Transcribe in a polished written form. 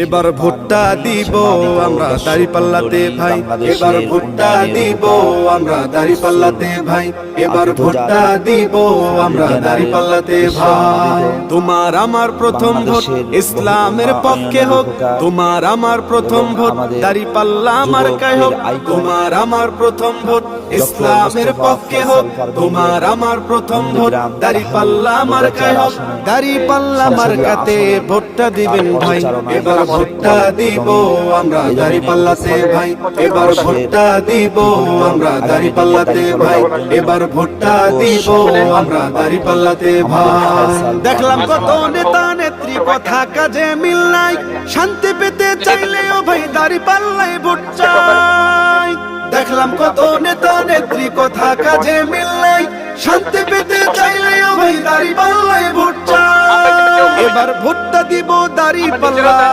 এবার ভোটটা দিব আমরা দাঁড়িপাল্লাতে ভাই, এবার ভোটটা দিব আমরা দাঁড়িপাল্লাতে ভাই, এবার ভোটটা দিব আমরা দাঁড়িপাল্লাতে ভাই। তোমার আমার প্রথম ভোট ইসলামের পক্ষে হোক, তোমার আমার প্রথম ভোট দাঁড়িপাল্লা মার্কায় হোক, তোমার আমার প্রথম ভোট ইসলামের পক্ষে হোক, তোমার আমার প্রথম ভোট দাঁড়িপাল্লা মার্কায় হোক। দাঁড়িপাল্লা মার্কাতে ভোটটা দিবেন ভাই, এবার ভোটটা দিব আমরা দাঁড়িপাল্লাতে ভাই, এবার ভোটটা দিব আমরা দাঁড়িপাল্লাতে ভাই, এবার ভোটটা দিব আমরা দাঁড়িপাল্লাতে ভাই। দেখলাম কত নেতা নেত্রী কথা কাজে মিল নাই, শান্তি পেতে চাইলেও ভাই দাঁড়িপাল্লায় ভোট চাই। দেখলাম কত নেতা নেত্রী কথা কাজে মিল নাই, শান্তি পেতে চাইলেও ভাই দাঁড়িপাল্লায় ভোট চাই। এবার ভোটটা দিব দাঁড়িপাল্লা।